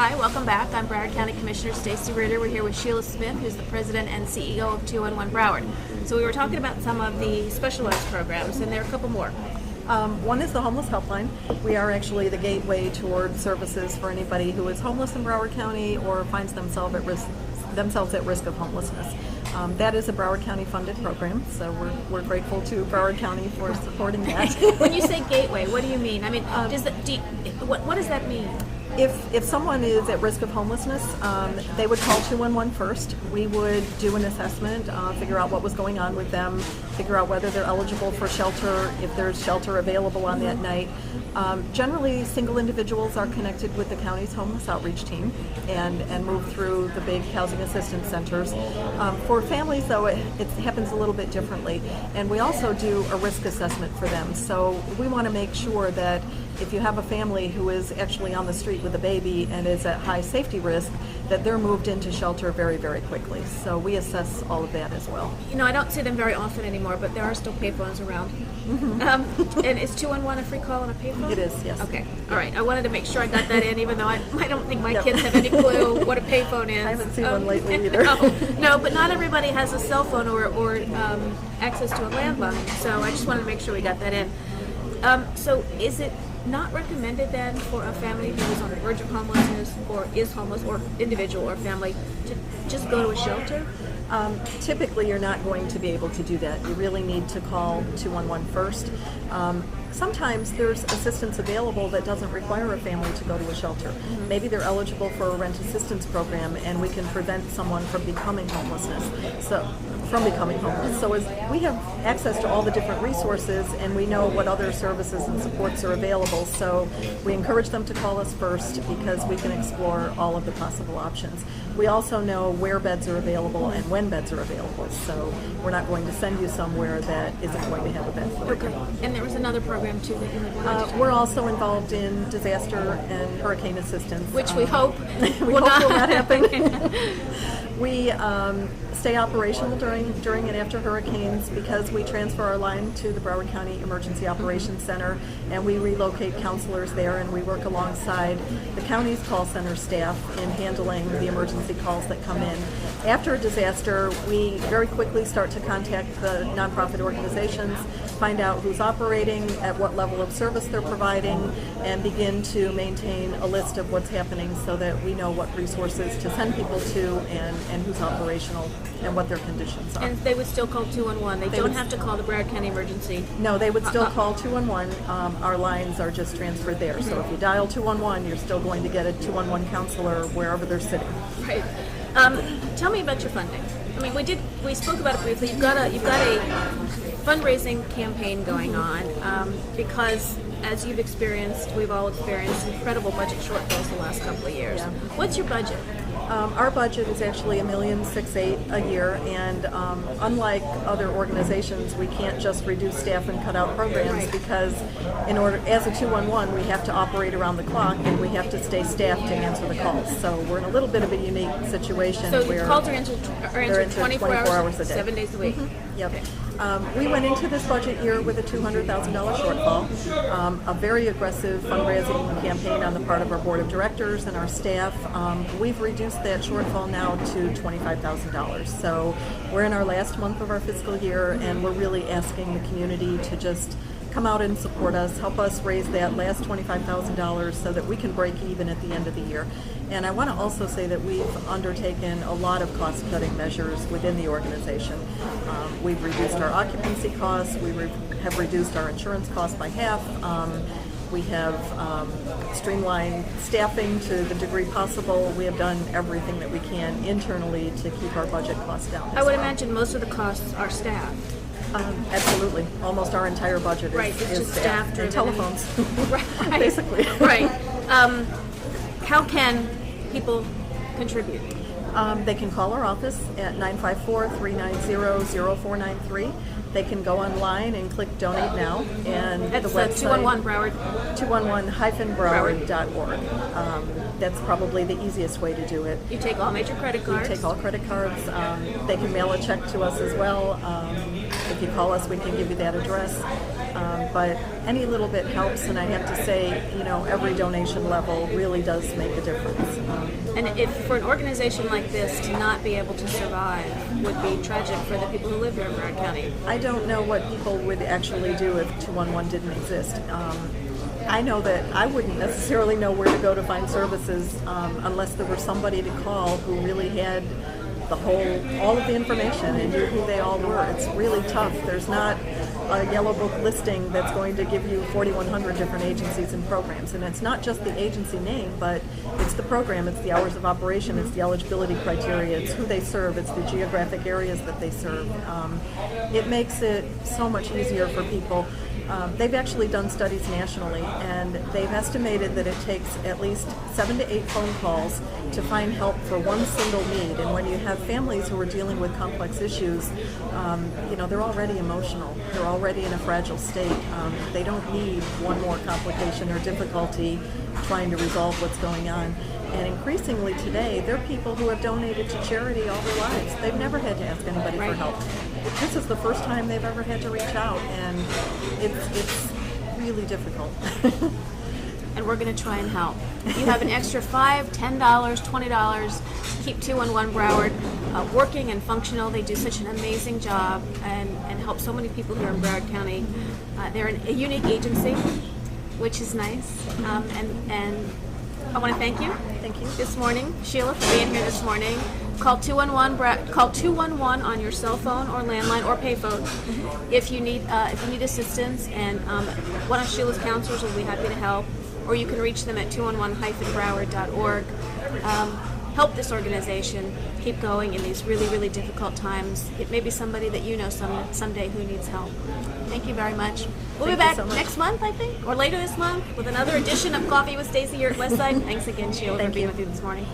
Hi, welcome back. I'm Broward County Commissioner Stacy Ritter. We're here with Sheila Smith, who's the president and CEO of 211 Broward. So we were talking about some of the specialized programs, and there are a couple more. One is the homeless helpline. We are actually the gateway toward services for anybody who is homeless in Broward County or finds themselves at risk of homelessness. That is a Broward County funded program, so we're grateful to Broward County for supporting that. When you say gateway, what do you mean? I mean, what does that mean? If someone is at risk of homelessness, they would call 211 first. We would do an assessment, figure out what was going on with them, figure out whether they're eligible for shelter, if there's shelter available on that night. Generally, single individuals are connected with the county's homeless outreach team and move through the big housing assistance centers. For families, though, it happens a little bit differently. And we also do a risk assessment for them. So we want to make sure that if you have a family who is actually on the street with a baby and is at high safety risk, that they're moved into shelter very, very quickly. So we assess all of that as well. You know, I don't see them very often anymore, but there are still payphones around. Mm-hmm. And is 211 a free call on a payphone? It is, yes. Okay, all right. I wanted to make sure I got that in, even though I don't think my kids have any clue what a payphone is. I haven't seen one lately either. No, but not everybody has a cell phone or access to a landline, so I just wanted to make sure we got that in. So is it not recommended then for a family who is on the verge of homelessness or is homeless, or individual or family, to just go to a shelter? Typically, you're not going to be able to do that. You really need to call 211 first. Sometimes there's assistance available that doesn't require a family to go to a shelter. Mm-hmm. Maybe they're eligible for a rent assistance program, and we can prevent someone from becoming homeless. So as we have access to all the different resources, and we know what other services and supports are available, so we encourage them to call us first because we can explore all of the possible options. We also know where beds are available and when beds are available, so we're not going to send you somewhere that isn't going to have a bed for you. Okay. And there was another program too that you had wanted to We're also involved in disaster and hurricane assistance, which we hope will not happen. We stay operational during and after hurricanes because we transfer our line to the Broward County Emergency Operations Center, and we relocate counselors there, and we work alongside the county's call center staff in handling the emergency calls that come in. After a disaster, we very quickly start to contact the nonprofit organizations, find out who's operating, at what level of service they're providing, and begin to maintain a list of what's happening so that we know what resources to send people to and who's operational and what their conditions are. And they would still call 211. They don't have to call the Broward County Emergency. No, they would still call 211. Our lines are just transferred there. Mm-hmm. So if you dial 211, you're still going to get a 211 counselor wherever they're sitting. Right. Tell me about your funding. I mean, we spoke about it briefly. You've got a fundraising campaign going on because, as you've experienced, we've all experienced incredible budget shortfalls the last couple of years. Yeah. What's your budget? Our budget is actually $1,680,000 a year, and unlike other organizations, we can't just reduce staff and cut out programs because, as a 211, we have to operate around the clock and we have to stay staffed to answer the calls. So we're in a little bit of a unique situation. So where the calls are answered 24 hours a day, 7 days a week. Mm-hmm. Yep. Okay. We went into this budget year with a $200,000 shortfall, a very aggressive fundraising campaign on the part of our board of directors and our staff. We've reduced that shortfall now to $25,000. So we're in our last month of our fiscal year, and we're really asking the community to just come out and support us, help us raise that last $25,000 so that we can break even at the end of the year. And I want to also say that we've undertaken a lot of cost-cutting measures within the organization. We've reduced our occupancy costs, we have reduced our insurance costs by half, we have streamlined staffing to the degree possible. We have done everything that we can internally to keep our budget costs down. I would imagine most of the costs are staff. Absolutely. Almost our entire budget is just staff and telephones, right. Basically. Right. How can people contribute? They can call our office at 954-390-0493. They can go online and click Donate Now, and that's the website 211 Broward. 211-Broward.org. That's probably the easiest way to do it. You take all major credit cards? We take all credit cards. They can mail a check to us as well. If you call us, we can give you that address. But any little bit helps, and I have to say, every donation level really does make a difference. And if for an organization like this to not be able to survive would be tragic for the people who live here in Broward County. I don't know what people would actually do if 211 didn't exist. I know that I wouldn't necessarily know where to go to find services unless there were somebody to call who really had all of the information and knew who they all were. It's really tough. There's not a yellow book listing that's going to give you 4,100 different agencies and programs. And it's not just the agency name, but it's the program, it's the hours of operation, it's the eligibility criteria, it's who they serve, it's the geographic areas that they serve. It makes it so much easier for people. They've actually done studies nationally, and they've estimated that it takes at least 7 to 8 phone calls to find help for one single need. And when you have families who are dealing with complex issues, they're already emotional. They're already in a fragile state. They don't need one more complication or difficulty trying to resolve what's going on. And increasingly today, they're people who have donated to charity all their lives. They've never had to ask anybody for help. This is the first time they've ever had to reach out, and it's really difficult. And we're going to try and help. If you have an extra $5, $10, $20, keep 211 Broward working and functional. They do such an amazing job and help so many people here in Broward County. They're a unique agency, which is nice. And I want to thank you. Thank you. This morning, Sheila, for being here this morning. Call 211 on your cell phone or landline or payphone if you need assistance, and one of Sheila's counselors will be happy to help. Or you can reach them at 211-broward.org. Help this organization keep going in these really, really difficult times. It may be somebody that you know someday who needs help. Thank you very much. We'll be back next month, I think, or later this month with another edition of Coffee with Stacy here at Westside. Thanks again, Sheila, for being with you this morning.